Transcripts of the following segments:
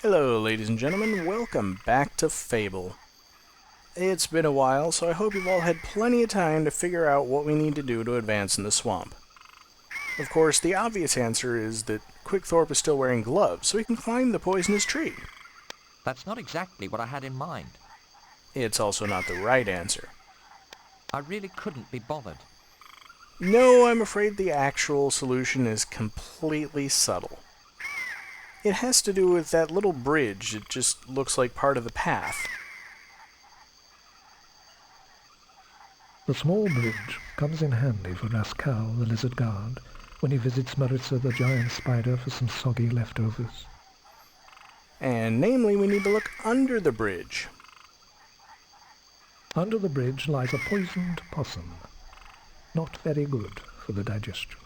Hello, ladies and gentlemen. Welcome back to Fable. It's been a while, so I hope you've all had plenty of time to figure out what we need to do to advance in the swamp. Of course, the obvious answer is that Quickthorpe is still wearing gloves, so he can climb the poisonous tree. That's not exactly what I had in mind. It's also not the right answer. I really couldn't be bothered. No, I'm afraid the actual solution is completely subtle. It has to do with that little bridge. It just looks like part of the path. The small bridge comes in handy for Rascal, the lizard guard, when he visits Marissa the giant spider for some soggy leftovers. And namely, we need to look under the bridge. Under the bridge lies a poisoned possum. Not very good for the digestion.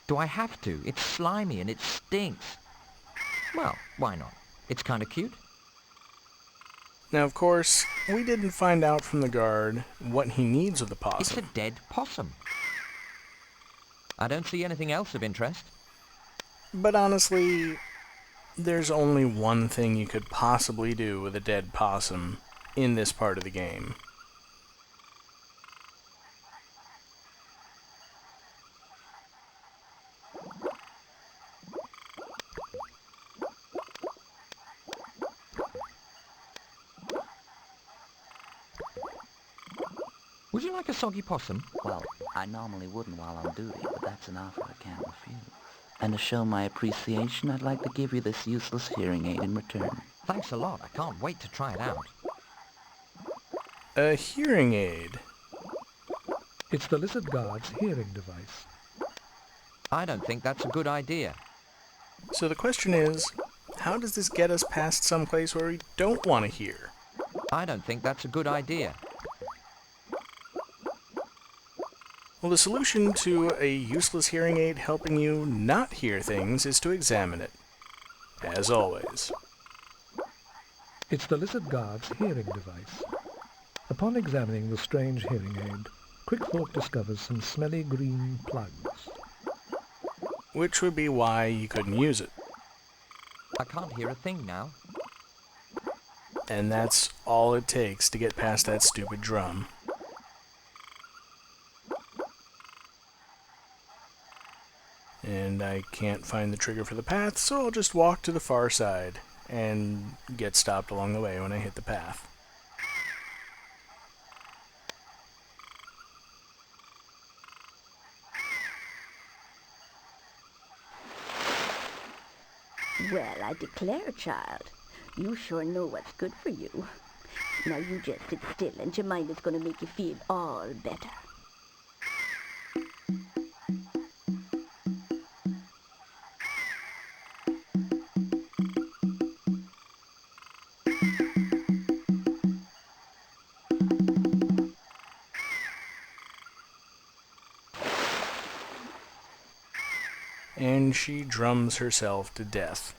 Do I have to? It's slimy and it stinks. Well, why not? It's kind of cute. Now, of course, we didn't find out from the guard what he needs of the possum. It's a dead possum. I don't see anything else of interest. But honestly, there's only one thing you could possibly do with a dead possum in this part of the game. Would you like a soggy possum? Well, I normally wouldn't while on duty, but that's an offer I can't refuse. And to show my appreciation, I'd like to give you this useless hearing aid in return. Thanks a lot. I can't wait to try it out. A hearing aid. It's the lizard guard's hearing device. I don't think that's a good idea. So the question is, how does this get us past someplace where we don't want to hear? I don't think that's a good idea. Well, the solution to a useless hearing aid helping you not hear things is to examine it. As always. It's the lizard guard's hearing device. Upon examining the strange hearing aid, Quickthorpe discovers some smelly green plugs. Which would be why you couldn't use it. I can't hear a thing now. And that's all it takes to get past that stupid drum. And I can't find the trigger for the path, so I'll just walk to the far side and get stopped along the way when I hit the path. Well, I declare, child, you sure know what's good for you. Now you just sit still and your mind is going to make you feel all better. And she drums herself to death.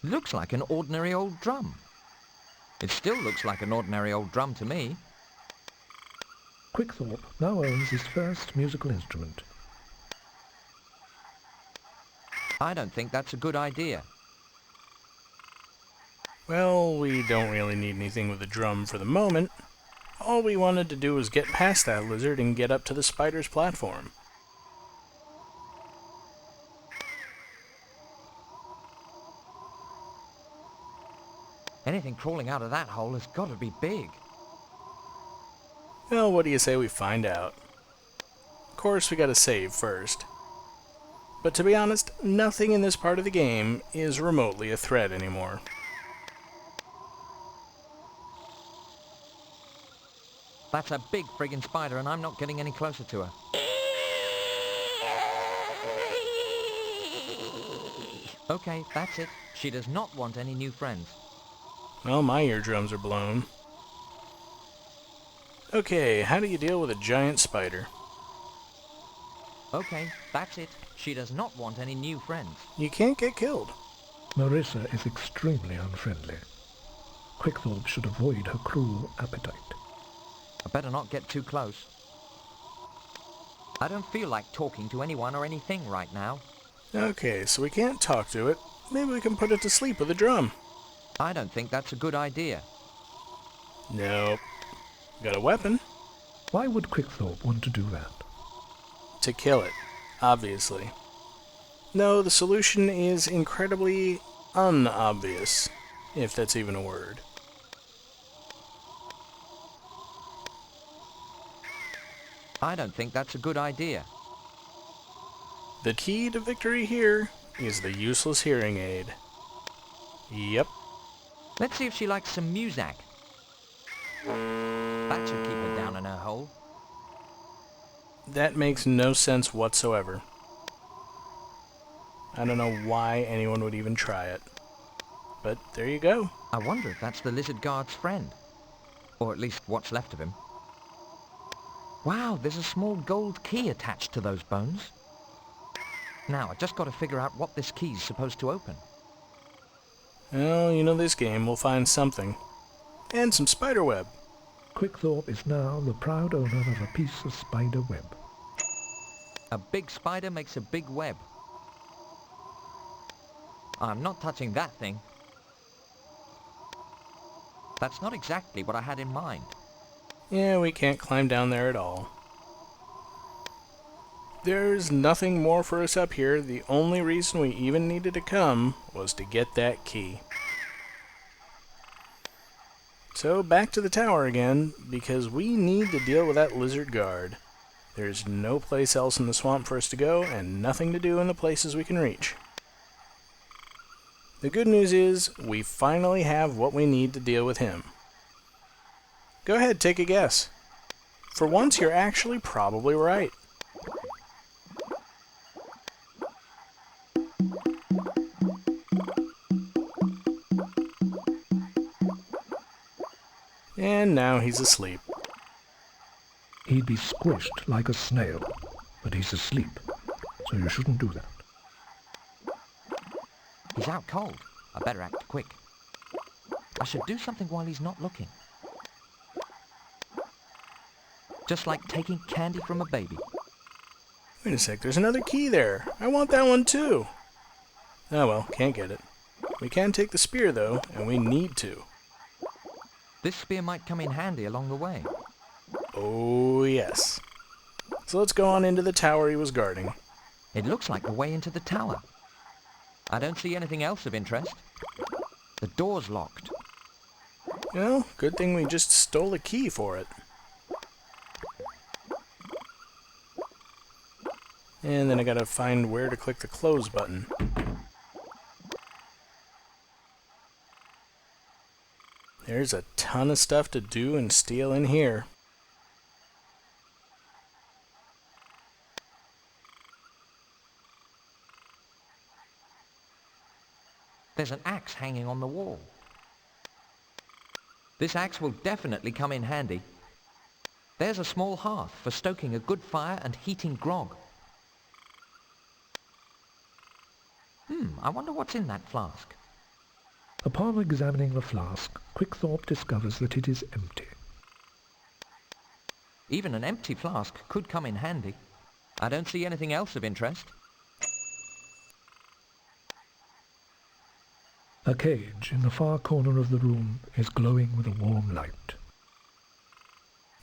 Looks like an ordinary old drum. It still looks like an ordinary old drum to me. Quickthorpe now owns his first musical instrument. I don't think that's a good idea. Well, we don't really need anything with a drum for the moment. All we wanted to do was get past that lizard and get up to the spider's platform. Anything crawling out of that hole has got to be big. Well, what do you say we find out? Of course, we gotta save first. But to be honest, nothing in this part of the game is remotely a threat anymore. That's a big friggin' spider and I'm not getting any closer to her. Okay, that's it. She does not want any new friends. Well, my eardrums are blown. Okay, how do you deal with a giant spider? Okay, that's it. She does not want any new friends. You can't get killed. Marissa is extremely unfriendly. Quickthorpe should avoid her cruel appetite. I better not get too close. I don't feel like talking to anyone or anything right now. Okay, so we can't talk to it. Maybe we can put it to sleep with a drum. I don't think that's a good idea. Nope. Got a weapon? Why would Quickthorpe want to do that? To kill it, obviously. No, the solution is incredibly unobvious, if that's even a word. I don't think that's a good idea. The key to victory here is the useless hearing aid. Yep. Let's see if she likes some music. That should keep her down in her hole. That makes no sense whatsoever. I don't know why anyone would even try it. But there you go. I wonder if that's the lizard guard's friend. Or at least what's left of him. Wow, there's a small gold key attached to those bones. Now, I've just got to figure out what this key's supposed to open. Well, you know this game, we'll find something. And some spider web. Quickthorpe is now the proud owner of a piece of spider web. A big spider makes a big web. I'm not touching that thing. That's not exactly what I had in mind. Yeah, we can't climb down there at all. There's nothing more for us up here. The only reason we even needed to come was to get that key. So back to the tower again, because we need to deal with that lizard guard. There's no place else in the swamp for us to go, and nothing to do in the places we can reach. The good news is, we finally have what we need to deal with him. Go ahead, take a guess. For once, you're actually probably right. And now he's asleep. He'd be squished like a snail, but he's asleep, so you shouldn't do that. He's out cold. I better act quick. I should do something while he's not looking. Just like taking candy from a baby. Wait a sec, there's another key there. I want that one too. Oh well, can't get it. We can take the spear though, and we need to. This spear might come in handy along the way. Oh yes. So let's go on into the tower he was guarding. It looks like the way into the tower. I don't see anything else of interest. The door's locked. Well, good thing we just stole a key for it. And then I gotta find where to click the close button. There's a ton of stuff to do and steal in here. There's an axe hanging on the wall. This axe will definitely come in handy. There's a small hearth for stoking a good fire and heating grog. I wonder what's in that flask. Upon examining the flask, Quickthorpe discovers that it is empty. Even an empty flask could come in handy. I don't see anything else of interest. A cage in the far corner of the room is glowing with a warm light.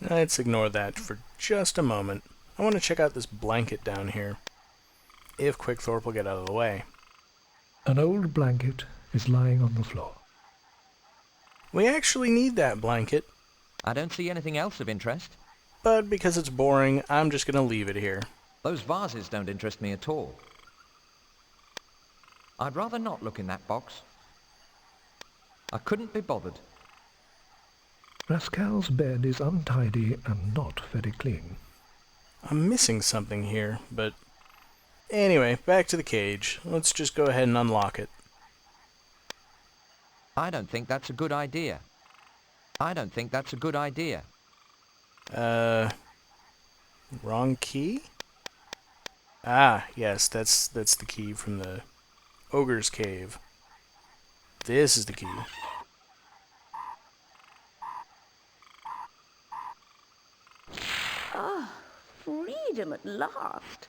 Let's ignore that for just a moment. I want to check out this blanket down here. If Quickthorpe will get out of the way. An old blanket is lying on the floor. We actually need that blanket, I don't see anything else of interest. but because it's boring, I'm just gonna leave it here. Those vases don't interest me at all. I'd rather not look in that box. I couldn't be bothered. Rascal's bed is untidy and not very clean. I'm missing something here, but... Anyway, back to the cage. Let's just go ahead and unlock it. I don't think that's a good idea. I don't think that's a good idea. Wrong key? Ah, yes, that's the key from the ogre's cave. This is the key. Freedom at last.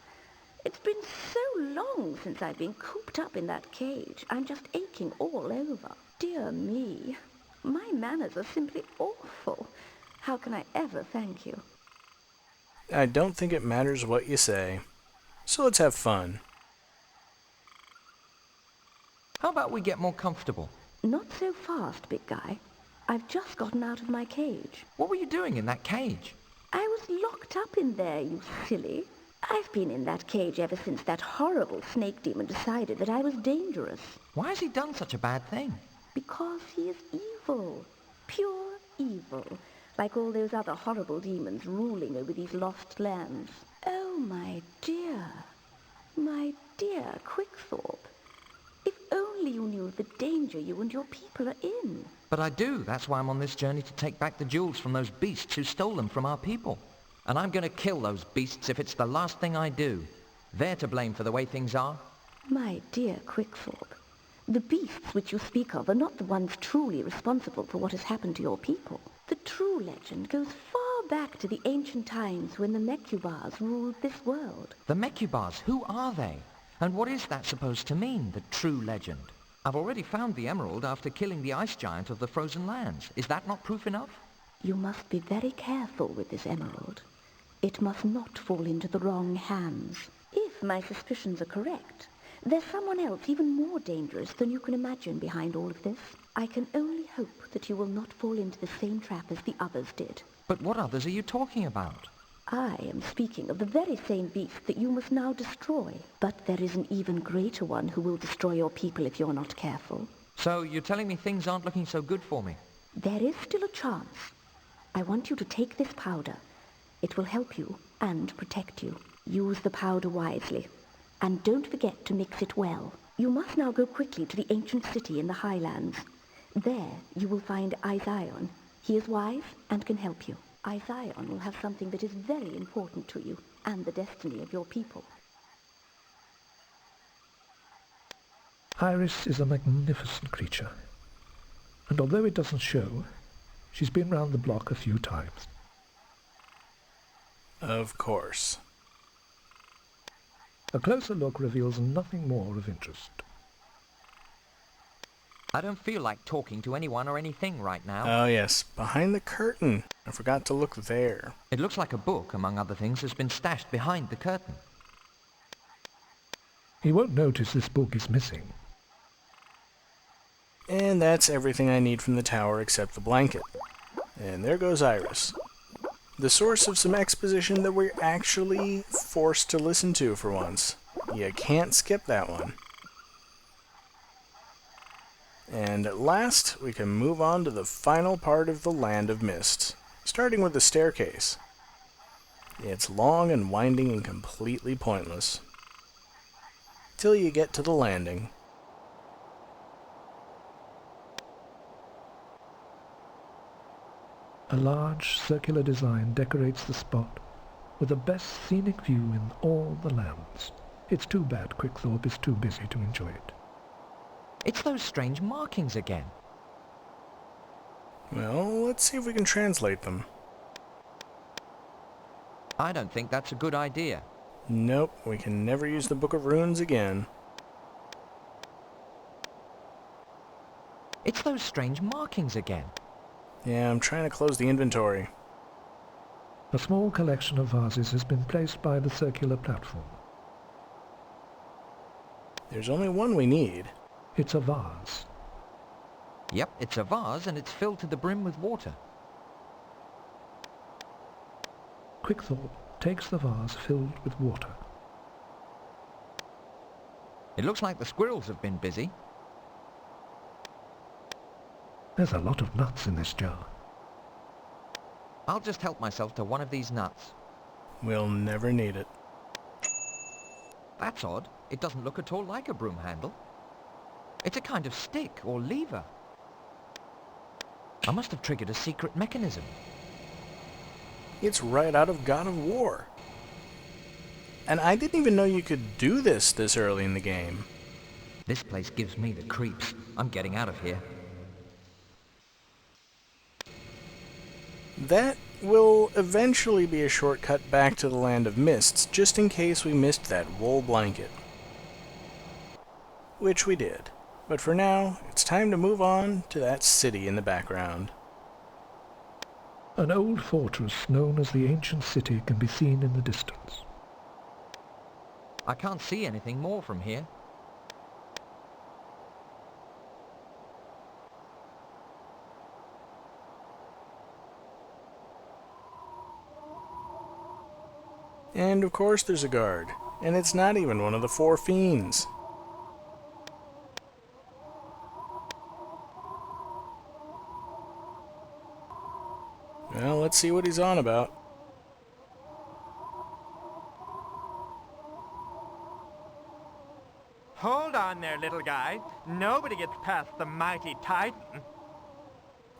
It's been so long since I've been cooped up in that cage. I'm just aching all over. Dear me. My manners are simply awful. How can I ever thank you? I don't think it matters what you say. So let's have fun. How about we get more comfortable? Not so fast, big guy. I've just gotten out of my cage. What were you doing in that cage? I was locked up in there, you silly. I've been in that cage ever since that horrible snake demon decided that I was dangerous. Why has he done such a bad thing? Because he is evil. Pure evil. Like all those other horrible demons ruling over these lost lands. Oh, my dear Quickthorpe. If only you knew the danger you and your people are in. But I do. That's why I'm on this journey to take back the jewels from those beasts who stole them from our people. And I'm going to kill those beasts if it's the last thing I do. They're to blame for the way things are. My dear Quickthorpe, the beasts which you speak of are not the ones truly responsible for what has happened to your people. The true legend goes far back to the ancient times when the Mechubars ruled this world. The Mechubars, who are they? And what is that supposed to mean, the true legend? I've already found the emerald after killing the ice giant of the frozen lands. Is that not proof enough? You must be very careful with this emerald. It must not fall into the wrong hands. If my suspicions are correct, there's someone else even more dangerous than you can imagine behind all of this. I can only hope that you will not fall into the same trap as the others did. But what others are you talking about? I am speaking of the very same beast that you must now destroy. But there is an even greater one who will destroy your people if you're not careful. So you're telling me things aren't looking so good for me? There is still a chance. I want you to take this powder. It will help you and protect you. Use the powder wisely. And don't forget to mix it well. You must now go quickly to the ancient city in the highlands. There you will find Izion. He is wise and can help you. Izion will have something that is very important to you and the destiny of your people. Iris is a magnificent creature, and although it doesn't show, she's been round the block a few times. Of course. A closer look reveals nothing more of interest. I don't feel like talking to anyone or anything right now. Oh yes, behind the curtain. I forgot to look there. It looks like a book, among other things, has been stashed behind the curtain. He won't notice this book is missing. And that's everything I need from the tower except the blanket. And there goes Iris. The source of some exposition that we're actually forced to listen to for once. You can't skip that one. And at last, we can move on to the final part of the Land of Mist, starting with the staircase. It's long and winding and completely pointless. Till you get to the landing. A large circular design decorates the spot with the best scenic view in all the lands. It's too bad Quickthorpe is too busy to enjoy it. It's those strange markings again. Well, let's see if we can translate them. I don't think that's a good idea. Nope, we can never use the Book of Runes again. It's those strange markings again. Yeah, I'm trying to close the inventory. A small collection of vases has been placed by the circular platform. There's only one we need. It's a vase. Yep, it's a vase and it's filled to the brim with water. Quickthorpe takes the vase filled with water. It looks like the squirrels have been busy. There's a lot of nuts in this jar. I'll just help myself to one of these nuts. We'll never need it. That's odd. It doesn't look at all like a broom handle. It's a kind of stick or lever. I must have triggered a secret mechanism. It's right out of God of War. And I didn't even know you could do this early in the game. This place gives me the creeps. I'm getting out of here. That will eventually be a shortcut back to the Land of Mists, just in case we missed that wool blanket. Which we did. But for now, it's time to move on to that city in the background. An old fortress known as the Ancient City can be seen in the distance. I can't see anything more from here. And of course there's a guard, and it's not even one of the four fiends. Well, let's see what he's on about. Hold on there, little guy. Nobody gets past the mighty Titan.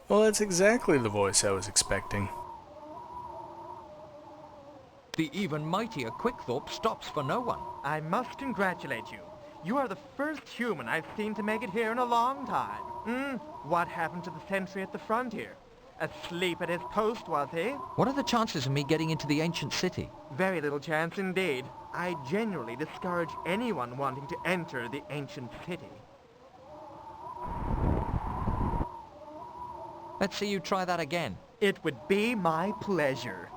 Well, that's exactly the voice I was expecting. The even mightier Quickthorpe stops for no one. I must congratulate you. You are the first human I've seen to make it here in a long time. What happened to the sentry at the front here? Asleep at his post, was he? What are the chances of me getting into the ancient city? Very little chance indeed. I genuinely discourage anyone wanting to enter the ancient city. Let's see you try that again. It would be my pleasure.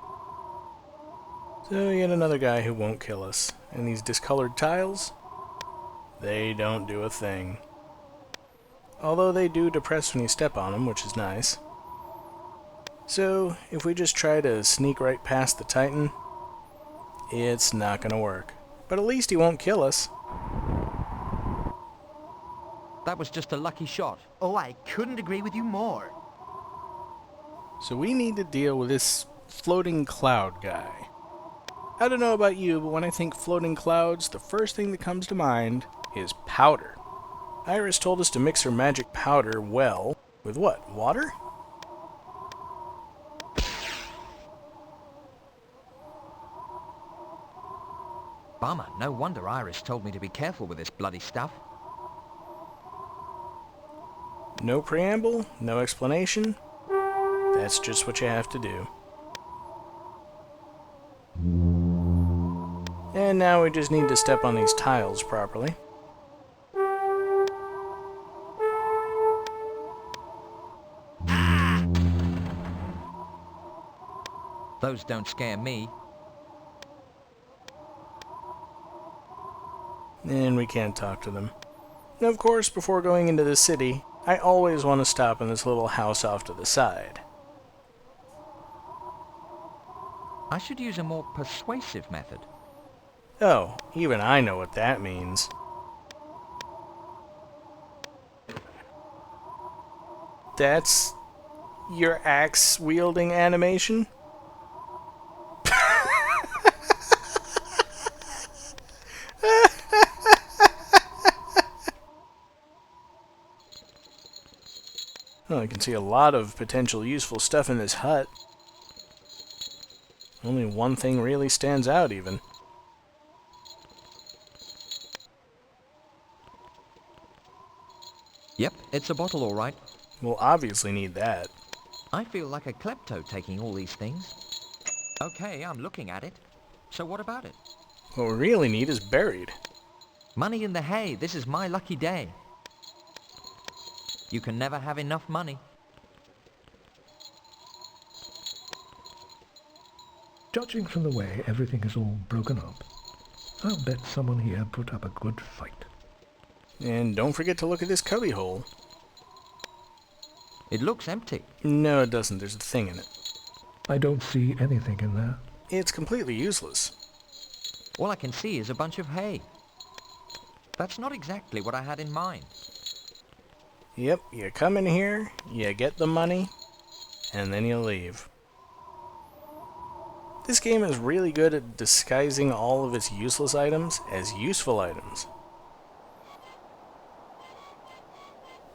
So yet another guy who won't kill us. And these discolored tiles? They don't do a thing. Although they do depress when you step on them, which is nice. So, if we just try to sneak right past the Titan, it's not gonna work. But at least he won't kill us. That was just a lucky shot. Oh, I couldn't agree with you more. So we need to deal with this floating cloud guy. I don't know about you, but when I think floating clouds, the first thing that comes to mind is powder. Iris told us to mix her magic powder well with what? Water? Bummer, no wonder Iris told me to be careful with this bloody stuff. No preamble, no explanation. That's just what you have to do. And now we just need to step on these tiles properly. Those don't scare me. And we can't talk to them. And of course, before going into the city, I always want to stop in this little house off to the side. I should use a more persuasive method. Oh, even I know what that means. That's your axe-wielding animation? Well, I can see a lot of potential useful stuff in this hut. Only one thing really stands out, even. Yep, it's a bottle all right. We'll obviously need that. I feel like a klepto taking all these things. Okay, I'm looking at it. So what about it? What we really need is buried. Money in the hay, this is my lucky day. You can never have enough money. Judging from the way everything is all broken up, I'll bet someone here put up a good fight. And don't forget to look at this cubby hole. It looks empty. No, it doesn't. There's a thing in it. I don't see anything in there. It's completely useless. All I can see is a bunch of hay. That's not exactly what I had in mind. Yep, you come in here, you get the money, and then you leave. This game is really good at disguising all of its useless items as useful items.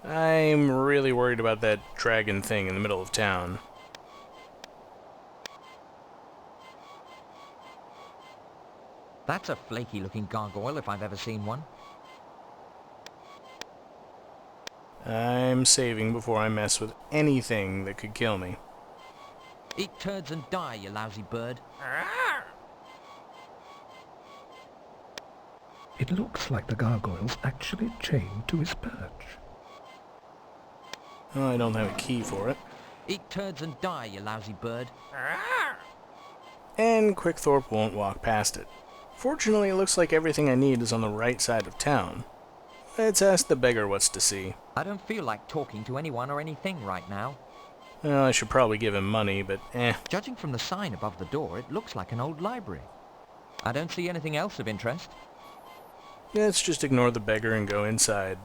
I'm really worried about that dragon thing in the middle of town. That's a flaky looking gargoyle if I've ever seen one. I'm saving before I mess with anything that could kill me. Eat turds and die, you lousy bird. It looks like the gargoyle's actually chained to his perch. Oh, I don't have a key for it. Eat turds and die, you lousy bird. And Quickthorpe won't walk past it. Fortunately, it looks like everything I need is on the right side of town. Let's ask the beggar what's to see. I don't feel like talking to anyone or anything right now. Well, I should probably give him money, but Judging from the sign above the door, it looks like an old library. I don't see anything else of interest. Let's just ignore the beggar and go inside.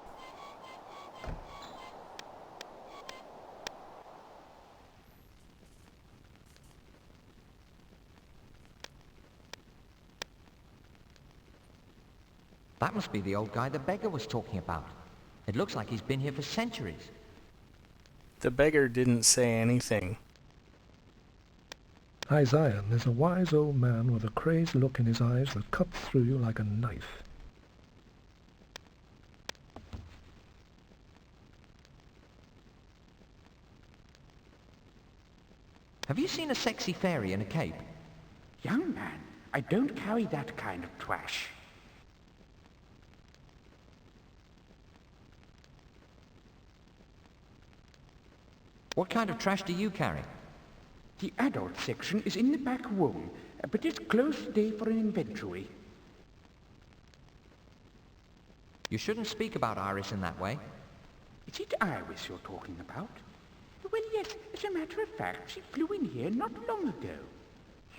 That must be the old guy the beggar was talking about. It looks like he's been here for centuries. The beggar didn't say anything. Isaiah is a wise old man with a crazed look in his eyes that cuts through you like a knife. Have you seen a sexy fairy in a cape? Young man, I don't carry that kind of trash. What kind of trash do you carry? The adult section is in the back room, but it's closed today for an inventory. You shouldn't speak about Iris in that way. Is it Iris you're talking about? Well, yes, as a matter of fact, she flew in here not long ago.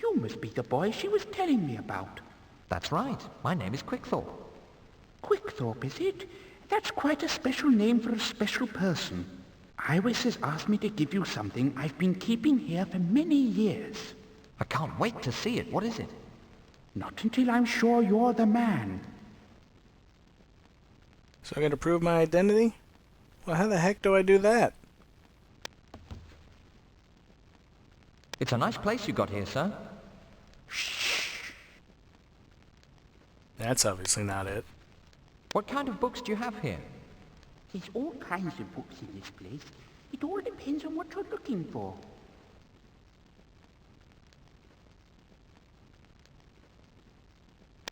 You must be the boy she was telling me about. That's right. My name is Quickthorpe. Quickthorpe, is it? That's quite a special name for a special person. Iris has asked me to give you something I've been keeping here for many years. I can't wait to see it. What is it? Not until I'm sure you're the man. So I gotta prove my identity? Well, how the heck do I do that? It's a nice place you got here, sir. That's obviously not it. What kind of books do you have here? There's all kinds of books in this place. It all depends on what you're looking for.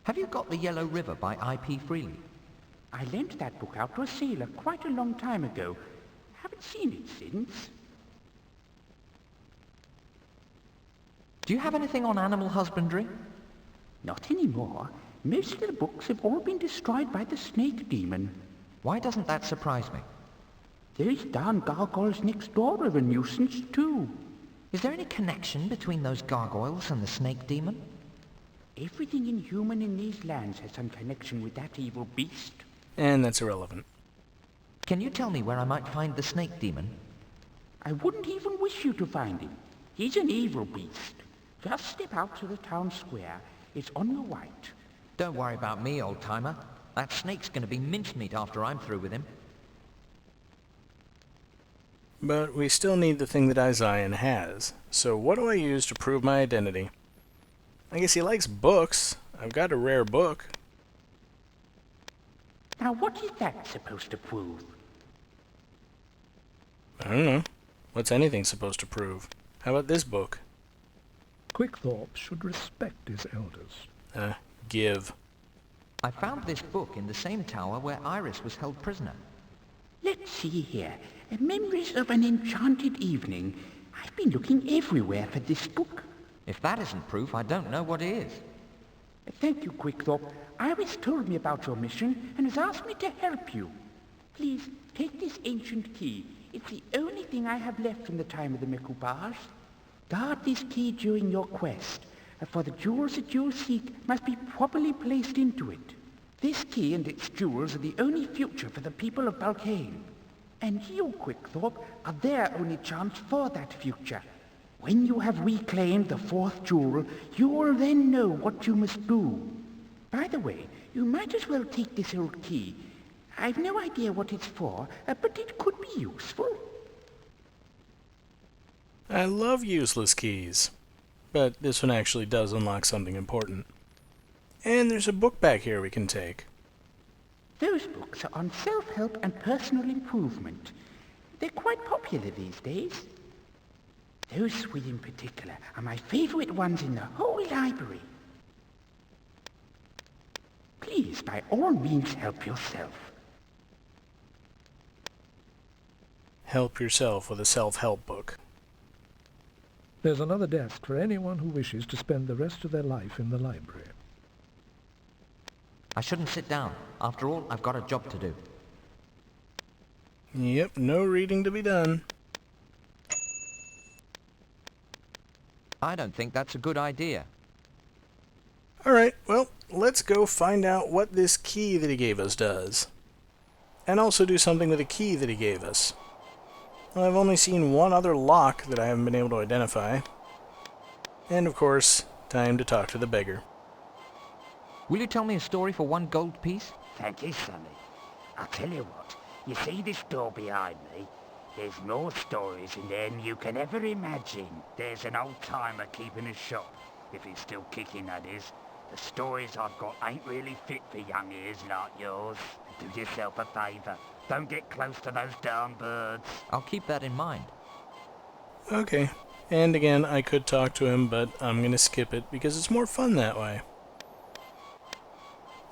Have you got The Yellow River by I.P. Freely? I lent that book out to a sailor quite a long time ago. Haven't seen it since. Do you have anything on animal husbandry? Not anymore. Most of the books have all been destroyed by the snake demon. Why doesn't that surprise me? Those darn gargoyles next door are a nuisance too. Is there any connection between those gargoyles and the snake demon? Everything inhuman in these lands has some connection with that evil beast. And that's irrelevant. Can you tell me where I might find the snake demon? I wouldn't even wish you to find him. He's an evil beast. Just step out to the town square. It's on your right. Don't worry about me, old-timer. That snake's going to be mincemeat after I'm through with him. But we still need the thing that Isaiah has. So what do I use to prove my identity? I guess he likes books. I've got a rare book. Now what is that supposed to prove? I don't know. What's anything supposed to prove? How about this book? Quickthorpe should respect his elders. Give. I found this book in the same tower where Iris was held prisoner. Let's see here. Memories of an enchanted evening. I've been looking everywhere for this book. If that isn't proof, I don't know what is. Thank you, Quickthorpe. Iris told me about your mission and has asked me to help you. Please, take this ancient key. It's the only thing I have left from the time of the Mikubars. Guard this key during your quest, for the jewels that you seek must be properly placed into it. This key and its jewels are the only future for the people of Balkane. And you, Quickthorpe, are their only chance for that future. When you have reclaimed the fourth jewel, you will then know what you must do. By the way, you might as well take this old key. I've no idea what it's for, but it could be useful. I love useless keys. But this one actually does unlock something important. And there's a book back here we can take. Those books are on self-help and personal improvement. They're quite popular these days. Those three in particular are my favourite ones in the whole library. Please, by all means, help yourself. Help yourself with a self-help book. There's another desk for anyone who wishes to spend the rest of their life in the library. I shouldn't sit down. After all, I've got a job to do. Yep, no reading to be done. I don't think that's a good idea. Alright, well, let's go find out what this key that he gave us does. And also do something with the key that he gave us. Well, I've only seen one other lock that I haven't been able to identify. And of course, time to talk to the beggar. Will you tell me a story for 1 gold piece? Thank you, Sonny. I'll tell you what. You see this door behind me? There's more stories in there than you can ever imagine. There's an old-timer keeping a shop, if he's still kicking, that is. The stories I've got ain't really fit for young ears like yours. Do yourself a favour. Don't get close to those darn birds. I'll keep that in mind. Okay, and again, I could talk to him, but I'm gonna skip it because it's more fun that way.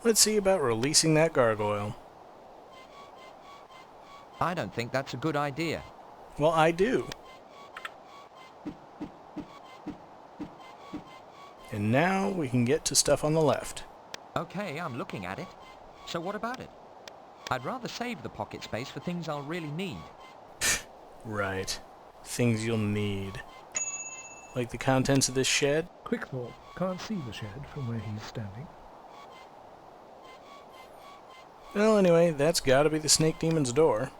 Let's see about releasing that gargoyle. I don't think that's a good idea. Well, I do. And now we can get to stuff on the left. Okay, I'm looking at it. So what about it? I'd rather save the pocket space for things I'll really need. Right. Things you'll need. Like the contents of this shed? Quickthorpe can't see the shed from where he's standing. Well, anyway, that's gotta be the Snake Demon's door.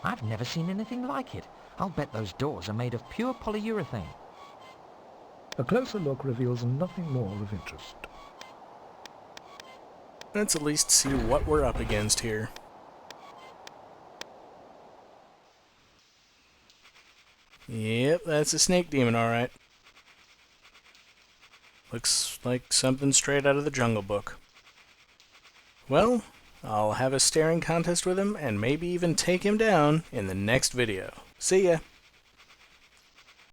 I've never seen anything like it. I'll bet those doors are made of pure polyurethane. A closer look reveals nothing more of interest. Let's at least see what we're up against here. Yep, that's a Snake Demon, alright. Looks like something straight out of the Jungle Book. Well, I'll have a staring contest with him and maybe even take him down in the next video. See ya!